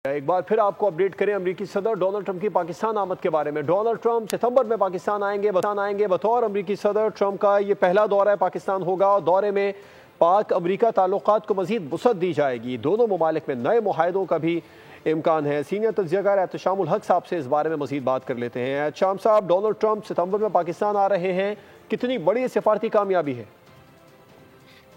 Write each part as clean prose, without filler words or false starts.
एक बार फिर आपको अपडेट करें अमेरिकी सदर डोनाल्ड ट्रंप की पाकिस्तान आमद के बारे में। डोनाल्ड ट्रंप सितंबर में पाकिस्तान आएंगे। बतौर अमेरिकी सदर ट्रंप का ये पहला दौरा पाकिस्तान होगा और दौरे में पाक अमेरिका ताल्लुकात को मजीद वसअत दी जाएगी। दोनों ममालिक में नए मुआहदों का भी इम्कान है। सीनियर तज्ज़ियाकार एहतशामुल हक साहब से इस बारे में मजीद बात कर लेते हैं। शाम साहब, डोनाल्ड ट्रंप सितंबर में पाकिस्तान आ रहे हैं, कितनी बड़ी सिफारती कामयाबी है?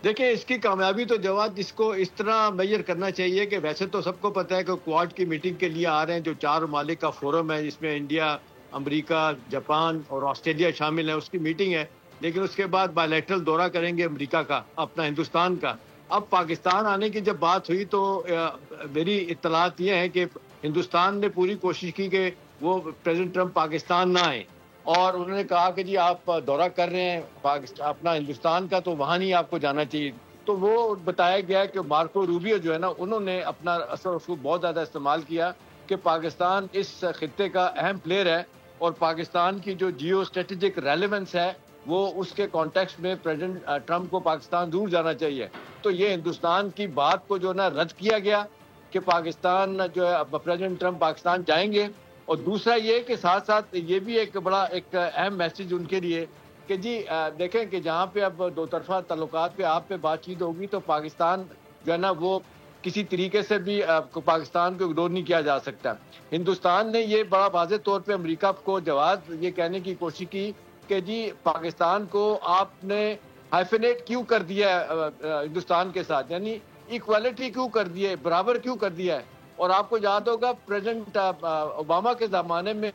देखिए, इसकी कामयाबी तो जवाब इसको इस तरह मेजर करना चाहिए कि वैसे तो सबको पता है कि क्वाड की मीटिंग के लिए आ रहे हैं, जो 4 ममालिक का फोरम है जिसमें इंडिया, अमेरिका, जापान और ऑस्ट्रेलिया शामिल है, उसकी मीटिंग है। लेकिन उसके बाद बायलैटरल दौरा करेंगे अमेरिका का, अपना हिंदुस्तान का। अब पाकिस्तान आने की जब बात हुई तो मेरी इत्तलात ये है कि हिंदुस्तान ने पूरी कोशिश की कि वो प्रेसिडेंट ट्रंप पाकिस्तान ना आए, और उन्होंने कहा कि जी आप दौरा कर रहे हैं पाकिस्तान अपना हिंदुस्तान का, तो वहाँ नहीं आपको जाना चाहिए। तो वो बताया गया कि मार्को रूबियो जो है ना, उन्होंने अपना असर उसको बहुत ज़्यादा इस्तेमाल किया कि पाकिस्तान इस खित्ते का अहम प्लेयर है और पाकिस्तान की जो जियो स्ट्रेटेजिक रेलेवेंस है वो उसके कॉन्टेक्स्ट में प्रेसिडेंट ट्रंप को पाकिस्तान दूर जाना चाहिए। तो ये हिंदुस्तान की बात को जो ना रद्द किया गया कि पाकिस्तान जो है प्रेसिडेंट ट्रंप पाकिस्तान जाएंगे। और दूसरा ये कि साथ साथ ये भी एक बड़ा एक अहम मैसेज उनके लिए कि जी देखें कि जहाँ पे अब दो तरफा ताल्लुकात पे आप पे बातचीत होगी तो पाकिस्तान जो है ना वो किसी तरीके से भी पाकिस्तान को इग्नोर नहीं किया जा सकता। हिंदुस्तान ने ये बड़ा वाज़ेह तौर पे अमेरिका को जवाब ये कहने की कोशिश की कि जी पाकिस्तान को आपने हाइफेनेट क्यों कर दिया है हिंदुस्तान के साथ, यानी इक्वालिटी क्यों कर दी है, बराबर क्यों कर दिया है। और आपको याद होगा प्रेसिडेंट ओबामा के ज़माने में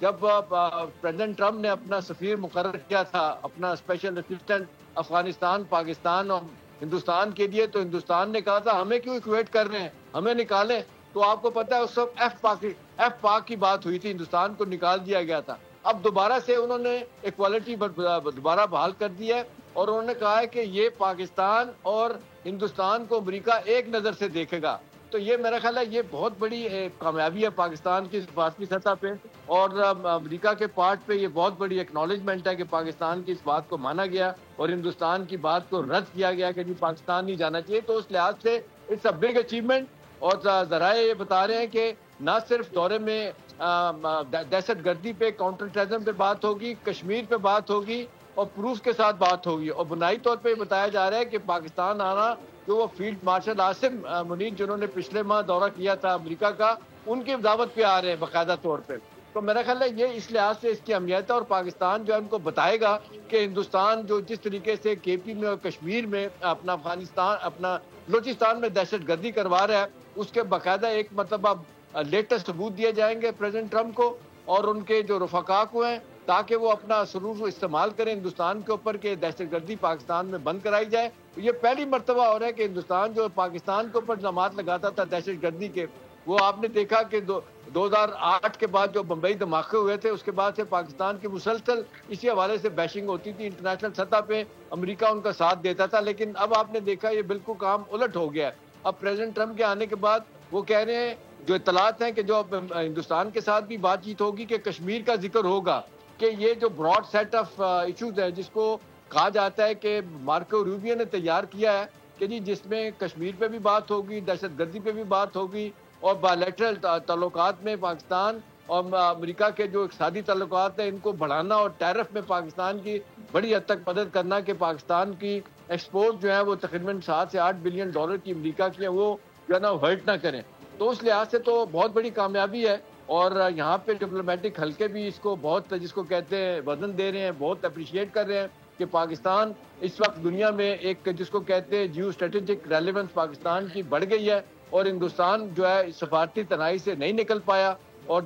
जब प्रेसिडेंट ट्रंप ने अपना सफ़ीर मुकर्रर किया था, अपना स्पेशल असिस्टेंट अफगानिस्तान, पाकिस्तान और हिंदुस्तान के लिए, तो हिंदुस्तान ने कहा था हमें क्यों इक्वेट कर रहे हैं, हमें निकालें। तो आपको पता है उस वक्त एफ पाक की बात हुई थी, हिंदुस्तान को निकाल दिया गया था। अब दोबारा से उन्होंने इक्वालिटी दोबारा बहाल कर दी है और उन्होंने कहा है कि ये पाकिस्तान और हिंदुस्तान को अमेरिका एक नज़र से देखेगा। तो ये मेरा ख्याल है ये बहुत बड़ी कामयाबी है पाकिस्तान की सिफारती सतह पे, और अमेरिका के पार्ट पे ये बहुत बड़ी एक्नॉलेजमेंट है कि पाकिस्तान की इस बात को माना गया और हिंदुस्तान की बात को रद्द किया गया कि जी पाकिस्तान नहीं जाना चाहिए। तो उस लिहाज से इट्स अ बिग अचीवमेंट। और ज़राए ये बता रहे हैं कि न सिर्फ दौरे में दहशत गर्दी पे, काउंटर टेररिज्म पे बात होगी, कश्मीर पे बात होगी और प्रूफ के साथ बात होगी। और बुनियादी तौर पे बताया जा रहा है कि पाकिस्तान आना जो वो फील्ड मार्शल आसिम मुनीर जिन्होंने पिछले माह दौरा किया था अमेरिका का, उनकी दावत पे आ रहे हैं बाकायदा तौर पे। तो मेरा ख्याल है ये इस लिहाज से इसकी अहमियत है और पाकिस्तान जो है उनको बताएगा कि हिंदुस्तान जो जिस तरीके से केपी में और कश्मीर में अपना अफगानिस्तान, अपना बलोचिस्तान में दहशत गर्दी करवा रहा है, उसके बाकायदा एक मतलब अब लेटेस्ट सबूत दिए जाएंगे प्रेसिडेंट ट्रंप को और उनके जो रफाका को हैं, ताकि वो अपना सरूर इस्तेमाल करें हिंदुस्तान के ऊपर कि दहशतगर्दी पाकिस्तान में बंद कराई जाए। ये पहली मरतबा हो रहा है कि हिंदुस्तान जो पाकिस्तान के ऊपर इल्जामात लगाता था दहशतगर्दी के, वो आपने देखा कि 2008 के बाद जो बम्बई धमाके हुए थे उसके बाद से पाकिस्तान की मुसलसल इसी हवाले से बैशिंग होती थी, इंटरनेशनल सतह पे अमेरिका उनका साथ देता था। लेकिन अब आपने देखा ये बिल्कुल काम उलट हो गया है। अब प्रेसिडेंट ट्रंप के आने के बाद वो कह रहे हैं, जो इत्तलात हैं कि जो हिंदुस्तान के साथ भी बातचीत होगी कि कश्मीर का जिक्र होगा, कि ये जो ब्रॉड सेट ऑफ इश्यूज है जिसको कहा जाता है कि मार्को रूबियो ने तैयार किया है कि जी जिसमें कश्मीर पे भी बात होगी, दहशतगर्दी पे भी बात होगी और बायलैटरल ताल्लुकात में पाकिस्तान और अमेरिका के जो इक़्तिसादी ताल्लुकात हैं इनको बढ़ाना और टैरिफ में पाकिस्तान की बड़ी हद तक मदद करना कि पाकिस्तान की एक्सपोर्ट जो है वो तकरीबन 7 से 8 बिलियन डॉलर की अमेरिका की है वो जो है ना हर्ट ना करें। तो उस लिहाज से तो बहुत बड़ी कामयाबी है और यहाँ पे डिप्लोमेटिक हल्के भी इसको बहुत जिसको कहते हैं वजन दे रहे हैं, बहुत अप्रिशिएट कर रहे हैं कि पाकिस्तान इस वक्त दुनिया में एक जिसको कहते हैं जियो स्ट्रेटेजिक रेलेवेंस पाकिस्तान की बढ़ गई है और हिंदुस्तान जो है सफारती तनाई से नहीं निकल पाया। और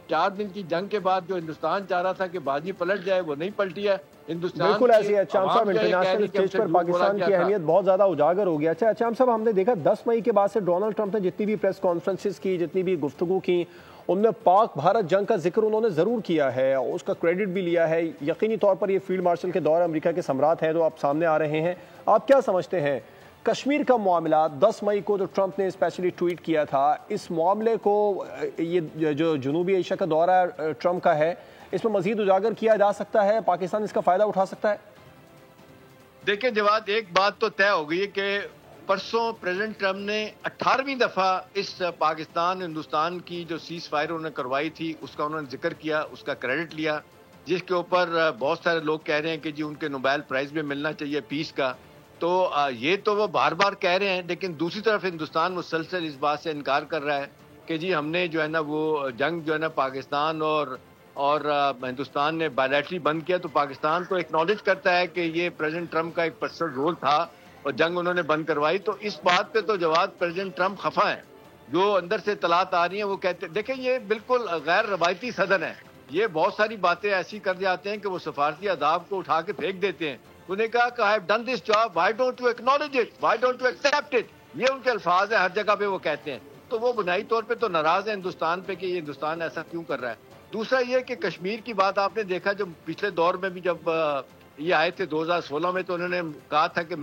4 दिन की जंग के बाद जो हिंदुस्तान चाह रहा था कि बाजी पलट जाए वो नहीं पलटी है। हिंदुस्तान बिल्कुल ऐसी है चाम साहब, इंटरनेशनल स्टेज पर पाकिस्तान की अहमियत बहुत ज्यादा उजागर हो गया। अच्छा चाम साहब, हमने देखा 10 मई के बाद से डोनाल्ड ट्रंप ने जितनी भी प्रेस कॉन्फ्रेंसेस की, जितनी भी गुफ्तगू की, उनमें पाक भारत जंग का जिक्र उन्होंने जरूर किया है, उसका क्रेडिट भी लिया है। यकीनी तौर पर ये फील्ड मार्शल के दौर अमेरिका के सम्राट हैं जो आप सामने आ रहे हैं। आप क्या समझते हैं कश्मीर का मामला 10 मई को जो ट्रंप ने स्पेशली ट्वीट किया था, इस मामले को ये जो जनूबी एशिया का दौरा ट्रंप का है इसमें मजीद उजागर किया जा सकता है, पाकिस्तान इसका फायदा उठा सकता है? देखिए जवाब, एक बात तो तय हो गई है कि परसों प्रेसिडेंट ट्रम्प ने 18वीं दफा इस पाकिस्तान हिंदुस्तान की जो सीज फायर उन्होंने करवाई थी उसका उन्होंने जिक्र किया, उसका क्रेडिट लिया, जिसके ऊपर बहुत सारे लोग कह रहे हैं कि जी उनके नोबेल प्राइज भी मिलना चाहिए पीस का। तो ये तो वो बार बार कह रहे हैं, लेकिन दूसरी तरफ हिंदुस्तान मुसलसल इस बात से इनकार कर रहा है कि जी हमने जो है ना वो जंग जो है ना पाकिस्तान और हिंदुस्तान ने बायलैटरली बंद किया। तो पाकिस्तान तो एक्नॉलेज करता है कि ये प्रेसिडेंट ट्रम्प का एक पर्सनल रोल था और जंग उन्होंने बंद करवाई। तो इस बात पे तो जवाब प्रेसिडेंट ट्रम्प खफा है। जो अंदर से तलात आ रही हैं वो कहते हैं, देखें ये बिल्कुल गैर रवायती सदन है, ये बहुत सारी बातें ऐसी कर जाते हैं कि वो सफारती आदाब को उठा के फेंक देते हैं। उन्हें कहा कि I have done this job, why don't you acknowledge it, why don't you accept it, ये उनके अल्फाज है, हर जगह पे वो कहते हैं। तो वो बुनियादी तौर पे तो नाराज है हिंदुस्तान पे कि ये हिंदुस्तान ऐसा क्यों कर रहा है। दूसरा ये कि कश्मीर की बात आपने देखा, जो पिछले दौर में भी जब ये आए थे 2016 में, तो उन्होंने कहा था कि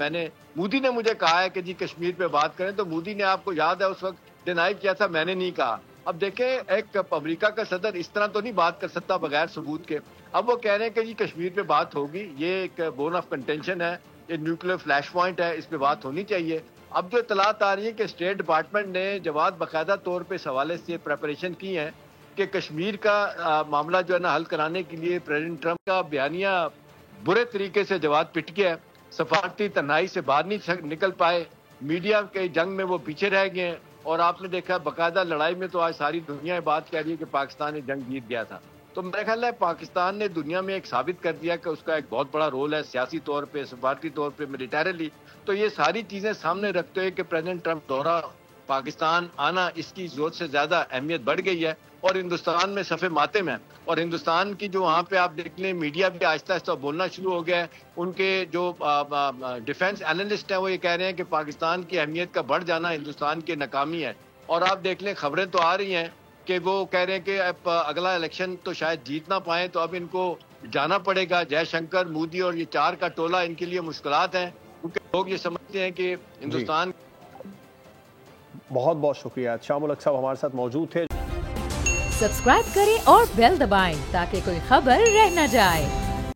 मोदी ने मुझे कहा है कि जी कश्मीर पे बात करें, तो मोदी ने आपको याद है उस वक्त डिनाई किया था, मैंने नहीं कहा। अब देखें एक अमेरिका का सदर इस तरह तो नहीं बात कर सकता बगैर सबूत के। अब वो कह रहे हैं कि जी कश्मीर पे बात होगी, ये एक बोन ऑफ कंटेंशन है, ये न्यूक्लियर फ्लैश पॉइंट है, इस पे बात होनी चाहिए। अब जो इतलात आ रही है कि स्टेट डिपार्टमेंट ने जवाब बाकायदा तौर पे इस हवाले से प्रेपरेशन की है कि कश्मीर का मामला जो है ना हल कराने के लिए प्रेसिडेंट ट्रम्प का बयानिया बुरे तरीके से जवाब पिट गया है, सफारती तन्हाई से बाहर नहीं निकल पाए, मीडिया के जंग में वो पीछे रह गए हैं। और आपने देखा बाकायदा लड़ाई में तो आज सारी दुनिया बात कह रही है कि पाकिस्तान ने जंग जीत गया था। तो मेरा ख्याल है पाकिस्तान ने दुनिया में एक साबित कर दिया कि उसका एक बहुत बड़ा रोल है सियासी तौर पे, सफारती तौर पे, मिलिटरीली। तो ये सारी चीजें सामने रखते हुए कि प्रेसिडेंट ट्रम्प दौरा पाकिस्तान आना, इसकी जरूरत से ज्यादा अहमियत बढ़ गई है और हिंदुस्तान में सफ़े मातम है। और हिंदुस्तान की जो वहाँ पे आप देख लें मीडिया भी आहिस्ता आहिस्ता बोलना शुरू हो गया है। उनके जो डिफेंस एनालिस्ट हैं वो ये कह रहे हैं कि पाकिस्तान की अहमियत का बढ़ जाना हिंदुस्तान की नाकामी है। और आप देख लें खबरें तो आ रही हैं कि वो कह रहे हैं कि अब अगला इलेक्शन तो शायद जीत ना पाए, तो अब इनको जाना पड़ेगा। जयशंकर, मोदी और ये चार का टोला इनके लिए मुश्किलात हैं, क्योंकि लोग ये समझते हैं कि हिंदुस्तान। बहुत बहुत शुक्रिया, शामुल हक साहब हमारे साथ मौजूद थे। सब्सक्राइब करें और बेल दबाएं ताकि कोई खबर रह न जाए।